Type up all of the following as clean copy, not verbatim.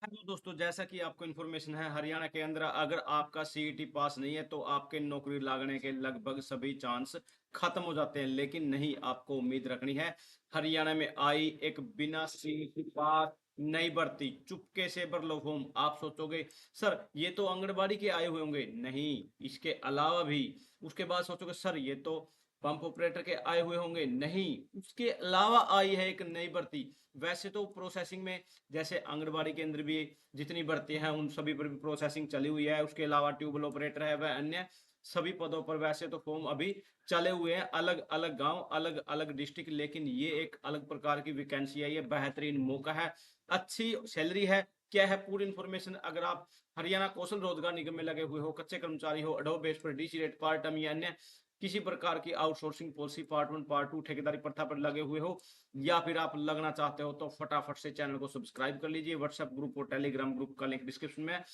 Hello दोस्तों, जैसा कि आपको इन्फॉर्मेशन है, हरियाणा के अंदर अगर आपका सीईटी पास नहीं है तो आपके नौकरी लगने के लगभग सभी चांस खत्म हो जाते हैं। लेकिन नहीं, आपको उम्मीद रखनी है। हरियाणा में आई एक बिना सीईटी पास नई भर्ती, चुपके से भर लो फॉर्म। आप सोचोगे सर ये तो आंगनबाड़ी के आए हुए होंगे, नहीं, इसके अलावा भी। उसके बाद सोचोगे सर ये तो पंप ऑपरेटर के आए हुए होंगे, नहीं, उसके अलावा आई है एक नई भर्ती। वैसे तो प्रोसेसिंग में, जैसे आंगनबाड़ी के अंदर भी जितनी भर्ती हैं उन सभी पर भी प्रोसेसिंग चली हुई है। उसके अलावा ट्यूबल ऑपरेटर है, वह अन्य सभी पदों पर वैसे तो फॉर्म अभी चले हुए हैं, अलग अलग गांव, अलग अलग डिस्ट्रिक्ट। लेकिन ये एक अलग प्रकार की वैकेंसी है, ये बेहतरीन मौका है, अच्छी सैलरी है। क्या है पूरी इंफॉर्मेशन, अगर आप हरियाणा कौशल रोजगार निगम में लगे हुए हो, कच्चे कर्मचारी हो, अडोब बेस पर, डीसी रेट, पार्ट टाइम या अन्य किसी प्रकार की आउटसोर्सिंग पॉलिसी, पार्ट 1 पार्ट 2 ठेकेदारी प्रथा पर लगे हुए हो, या फिर आप लगना चाहते हो, तो फटाफट से चैनल को सब्सक्राइब कर लीजिए। व्हाट्सएप ग्रुप और टेलीग्राम ग्रुप का लिंक डिस्क्रिप्शन में है,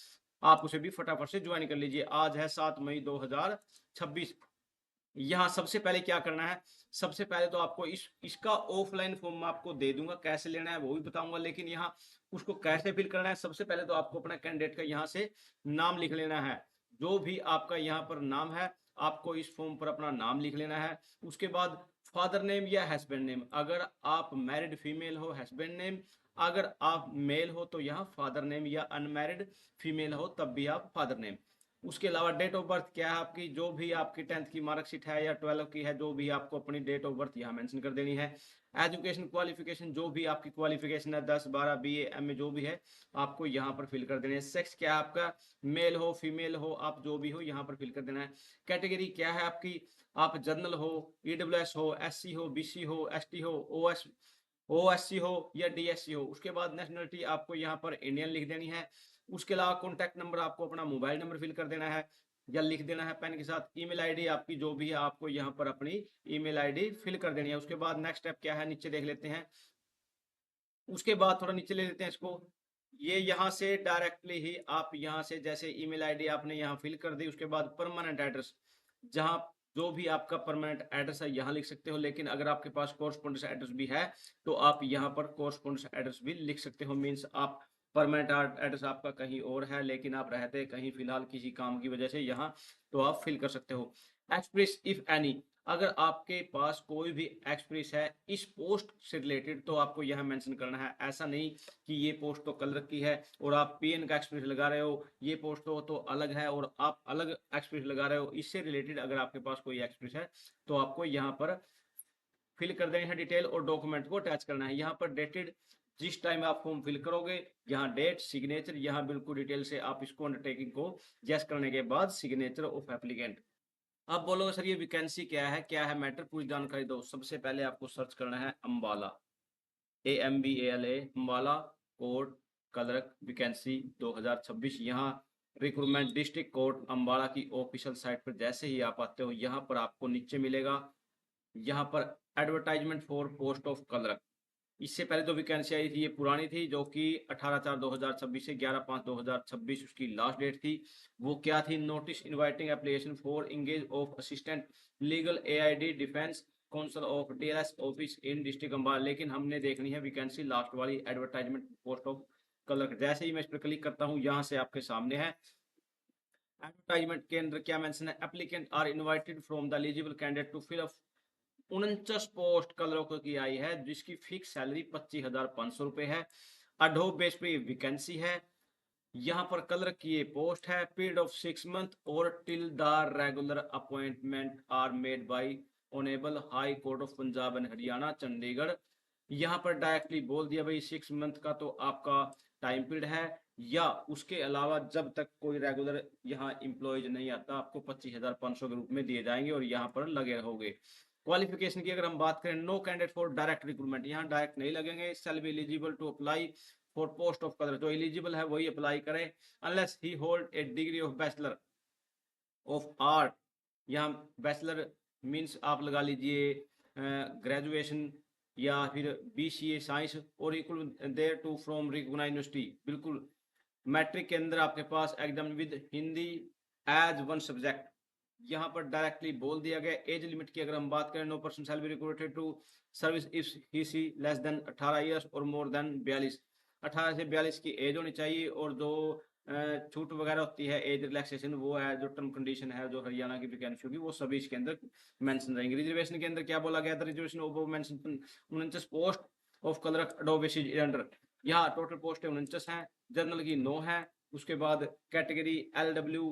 आप उसे भी फटाफट से ज्वाइन कर लीजिए। आज है 7 मई 2026। यहाँ सबसे पहले क्या करना है, सबसे पहले तो आपको इसका ऑफलाइन फॉर्म आपको दे दूंगा, कैसे लेना है वो भी बताऊंगा। लेकिन यहाँ उसको कैसे फिल करना है, सबसे पहले तो आपको अपना कैंडिडेट का यहाँ से नाम लिख लेना है। जो भी आपका यहाँ पर नाम है, आपको इस फॉर्म पर अपना नाम लिख लेना है। उसके बाद फादर नेम या हस्बैंड नेम, अगर आप मैरिड फीमेल हो हस्बैंड नेम, अगर आप मेल हो तो यहाँ फादर नेम, या अनमैरिड फीमेल हो तब भी आप फादर नेम। उसके अलावा डेट ऑफ बर्थ क्या है आपकी, जो भी आपकी 10th की मार्कशीट है या 12 की है, जो भी आपको अपनी डेट ऑफ बर्थ यहाँ मेंशन कर देनी है। एजुकेशन क्वालिफिकेशन, जो भी आपकी क्वालिफिकेशन है, 10 12 बीए एमए जो भी है, आपको यहाँ पर फिल कर देना है। सेक्स क्या है आपका, मेल हो फीमेल हो, आप जो भी हो यहाँ पर फिल कर देना है। कैटेगरी क्या है आपकी, आप जनरल हो, ईडब्ल्यूएस हो, एससी हो, बीसी हो, एसटी हो, ओएससी हो या डीएससी हो। उसके बाद नेशनलिटी आपको यहाँ पर इंडियन लिख देनी है। उसके अलावा कॉन्टैक्ट नंबर, आपको अपना मोबाइल नंबर फिल कर देना है या लिख देना है पेन के साथ। ईमेल आईडी आपकी जो भी है, आपको यहाँ पर अपनी ईमेल आईडी फिल कर देनी है। उसके बाद नेक्स्ट स्टेप क्या है, नीचे देख लेते हैं। उसके बाद थोड़ा नीचे ले लेते हैं इसको। ये यहाँ से डायरेक्टली ही आप यहाँ से जैसे ईमेल आईडी आपने यहाँ फिल कर दी, उसके बाद परमानेंट एड्रेस, जहाँ जो भी आपका परमानेंट एड्रेस है यहाँ लिख सकते हो। लेकिन अगर आपके पास कोरस्पोंडेंस एड्रेस भी है तो आप यहाँ पर कोरस्पोंडेंस एड्रेस भी लिख सकते हो। मीन्स आप परमानेंट एड्रेस आपका कहीं और है लेकिन आप रहते कहीं फिलहाल किसी काम की वजह से यहाँ, तो आप फिल कर सकते हो। एक्सप्रेस इफ एनी, अगर आपके पास कोई भी एक्सप्रेस है इस पोस्ट से रिलेटेड तो आपको यह मेंशन करना है। ऐसा नहीं कि ये पोस्ट तो कलर की है और आप पीएन का एक्सप्रेस लगा रहे हो, ये पोस्ट तो अलग है और आप अलग एक्सप्रेस लगा रहे हो। इससे रिलेटेड अगर आपके पास कोई एक्सप्रेस है तो आपको यहाँ पर फिल कर देनी है डिटेल और डॉक्यूमेंट को अटैच करना है। यहाँ पर डेटेड, जिस टाइम आप फॉर्म फिल करोगे, यहाँ डेट, सिग्नेचर, यहाँ बिल्कुल डिटेल से आप इसको अंडरटेकिंग को यस करने के बाद सिग्नेचर ऑफ एप्लीकेंट। अब बोलोगे सर ये वैकेंसी क्या है मैटर, पूरी जानकारी दो। सबसे पहले आपको सर्च करना है Ambala, AMBALA, Ambala code clerk vacancy 2026। यहाँ रिक्रूटमेंट डिस्ट्रिक्ट कोड अम्बाला की ऑफिशियल साइट पर जैसे ही आप आते हो, यहाँ पर आपको नीचे मिलेगा, यहाँ पर advertisement for post of clerk. इससे पहले जो वैकेंसी आई थी ये पुरानी थी, जो कि 18/4/2026 से 11/5/2026 उसकी लास्ट डेट थी। वो क्या थी, notice inviting application for engage of assistant legal AID defence council of DLS office in district Ambala. लेकिन हमने देखनी है वैकेंसी लास्ट वाली, एडवर्टाइजमेंट पोस्ट ऑफ क्लर्क। जैसे ही मैं इस पर क्लिक करता हूँ, यहाँ से आपके सामने है एडवर्टाइजमेंट के अंदर क्या मेंशन है, applicant are invited from the eligible candidate to fill up 49 post क्लर्कों की आई है, जिसकी फिक्स सैलरी 25,500 रुपए है। अडोब बेस पे वैकेंसी है। यहाँ पर क्लर्क की ये पोस्ट है, पीरियड ऑफ 6 मंथ और till the regular appointment are made by honourable high court of Punjab and Haryana Chandigarh. यहाँ पर डायरेक्टली बोल दिया भाई 6 मंथ का तो आपका टाइम पीरियड है, या उसके अलावा जब तक कोई रेगुलर यहाँ इंप्लॉयज नहीं आता, आपको 25,500 के रूप में दिए जाएंगे और यहाँ पर लगे रहोगे। क्वालिफिकेशन की अगर हम बात करें, no candidate for direct recruitment, यहाँ डायरेक्ट नहीं लगेंगे। Shall be eligible to apply for post of clerk, जो एलिजिबल है वही अप्लाई करे, unless he hold a degree of bachelor of art. यहाँ बैचलर मीन्स आप लगा लीजिए ग्रेजुएशन या फिर BCA साइंस और equal there to from recognised university. बिल्कुल मैट्रिक के अंदर आपके पास exam with Hindi as one subject. यहाँ पर डायरेक्टली बोल दिया गया। एज लिमिट की अगर हम बात करें, no person shall be recruited to service if he is less than 18 years और मोर देन 42। 18 से 42 की एज होनी चाहिए, और जो छूट वगैरह होती है एज रिलैक्सेशन, वो है जो टर्म कंडीशन है जो हरियाणा की वैकेंसी होगी वो सभी इसके अंदर मेंशन रहेंगे। रिजर्वेशन के अंदर क्या बोला गया था, reservation of mention 49 post of clerk advocacy under, यहाँ टोटल पोस्ट है 49 है, जनरल की 9 है। उसके बाद कैटेगरी LW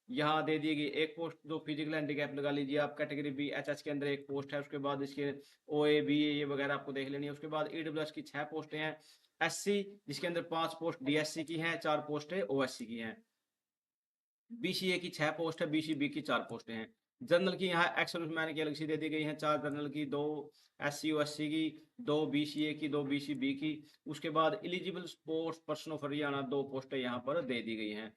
यहाँ दे दी गई एक पोस्ट, जो फिजिकल हैंडीकैप लगा लीजिए आप। कैटेगरी बी HH के अंदर एक पोस्ट है। उसके बाद इसके OA BA ये वगैरह आपको देख लेनी है। उसके बाद EWS की 6 पोस्टें हैं। SC जिसके अंदर 5 पोस्ट DSC की हैं, 4 पोस्टें OSC की हैं। BCA की 6 पोस्ट है, BCB की 4 पोस्टें हैं। जनरल की यहाँ एक्स सर्विसमैन की अलग सी दे दी गई हैं, 4 जनरल की, 2 SC OSC की, 2 BCA की, 2 BCB की। उसके बाद eligible sports person of Haryana 2 पोस्टें यहाँ पर दे दी गई हैं।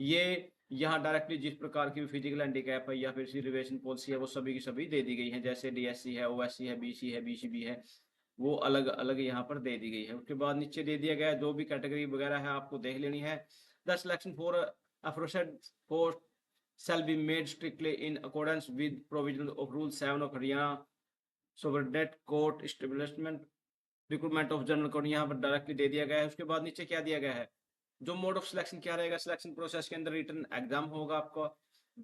ये यहाँ डायरेक्टली जिस प्रकार की फिजिकल हैंडीकैप है या फिर रिजर्वेशन पॉलिसी है वो सभी की सभी दे दी गई है, जैसे DSC है, OSC है, BC है, BCB है, वो अलग अलग यहाँ पर दे दी गई है। उसके बाद नीचे दे दिया गया है जो भी कैटेगरी वगैरह है आपको देख लेनी है। The selection for aforesaid post shall be made strictly in accordance with provisions of Rule 7 of Haryana Subordinate Court Establishment Recruitment of General Court, यहाँ पर डायरेक्टली दे दिया गया है। उसके बाद नीचे क्या दिया गया है, जो मोड ऑफ सिलेक्शन क्या रहेगा, सिलेक्शन प्रोसेस के अंदर रिटन एग्जाम होगा आपका,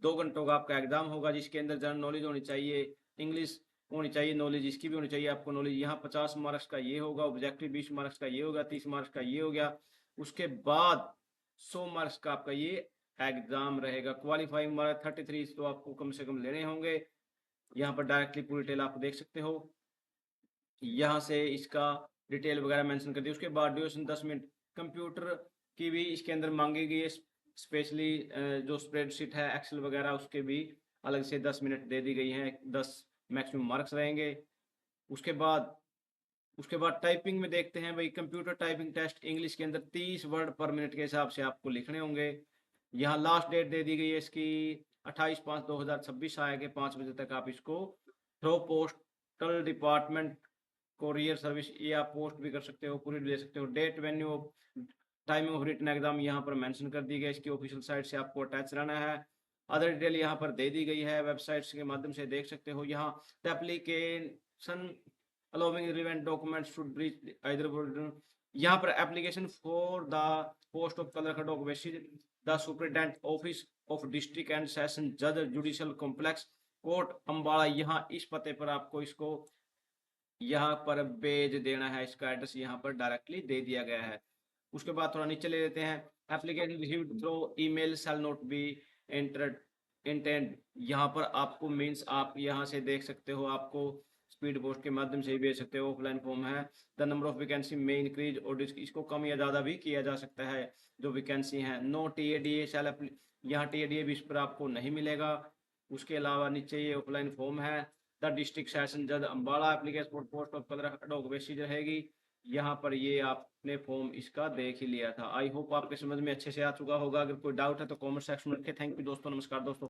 2 घंटों का आपका एग्जाम होगा, जिसके अंदर जनरल नॉलेज होनी चाहिए, इंग्लिश होनी चाहिए, नॉलेज इसकी भी होनी चाहिए आपको नॉलेज। यहाँ 50 मार्क्स का ये होगा, ऑब्जेक्टिव 20 मार्क्स का ये होगा, 30 मार्क्स का ये हो गया। उसके बाद 100 मार्क्स का आपका ये एग्जाम रहेगा। क्वालिफाइंग मार्क्स 33 तो आपको कम से कम लेने होंगे। यहाँ पर डायरेक्टली पूरी डिटेल आप देख सकते हो, यहाँ से इसका डिटेल वगैरह मेंशन कर दी। उसके बाद ड्यूरेशन 10 मिनट, कंप्यूटर की भी इसके अंदर मांगी गई है, स्पेशली जो स्प्रेडशीट है एक्सेल वगैरह उसके भी अलग से 10 मिनट दे दी गई हैं, 10 मैक्सिमम मार्क्स रहेंगे। उसके बाद टाइपिंग में देखते हैं भाई, कंप्यूटर टाइपिंग टेस्ट इंग्लिश के अंदर 30 वर्ड पर मिनट के हिसाब से आपको लिखने होंगे। यहाँ लास्ट डेट दे दी गई है इसकी 28/5/2026 आए के 5 बजे तक आप इसको through postal department courier service, ये आप पोस्ट भी कर सकते हो, पूरी दे सकते हो। Date venue timing of written exam यहाँ पर मेंशन कर दी गई, इसकी ऑफिशियल साइट से आपको अटैच रहना है। अदर डिटेल यहाँ पर दे दी गई है, वेबसाइट्स के माध्यम से देख सकते हो। यहाँ application allowing relevant documents should reach either यहाँ पर application for the post of colour advocacy the superintendent office of district and session जज जुडिशियल कॉम्प्लेक्स कोर्ट अम्बाड़ा, यहाँ इस पते पर आपको इसको यहाँ पर भेज देना है। इसका एड्रेस यहाँ पर डायरेक्टली दे दिया गया है। उसके बाद थोड़ा नीचे ले लेते हैं, application received through email shall not be entered intend, यहाँ पर आपको मीन्स आप यहाँ से देख सकते हो, आपको स्पीड पोस्ट के माध्यम से ही भेज सकते हो। ऑफलाइन फॉर्म है। द नंबर ऑफ वैकेंसी में इंक्रीज और इसको कम या ज़्यादा भी किया जा सकता है जो वैकेंसी है। नो TADA शैल, यहाँ TADA भी इस पर आपको नहीं मिलेगा। उसके अलावा नीचे ये ऑफलाइन फॉर्म है। द डिस्ट्रिक्ट सेशन जज Ambala, application post of colour advocacy रहेगी। यहाँ पर ये आपने फॉर्म इसका देख ही लिया था। आई होप आपके समझ में अच्छे से आ चुका होगा। अगर कोई डाउट है तो कमेंट सेक्शन में रखें। थैंक यू दोस्तों, नमस्कार दोस्तों।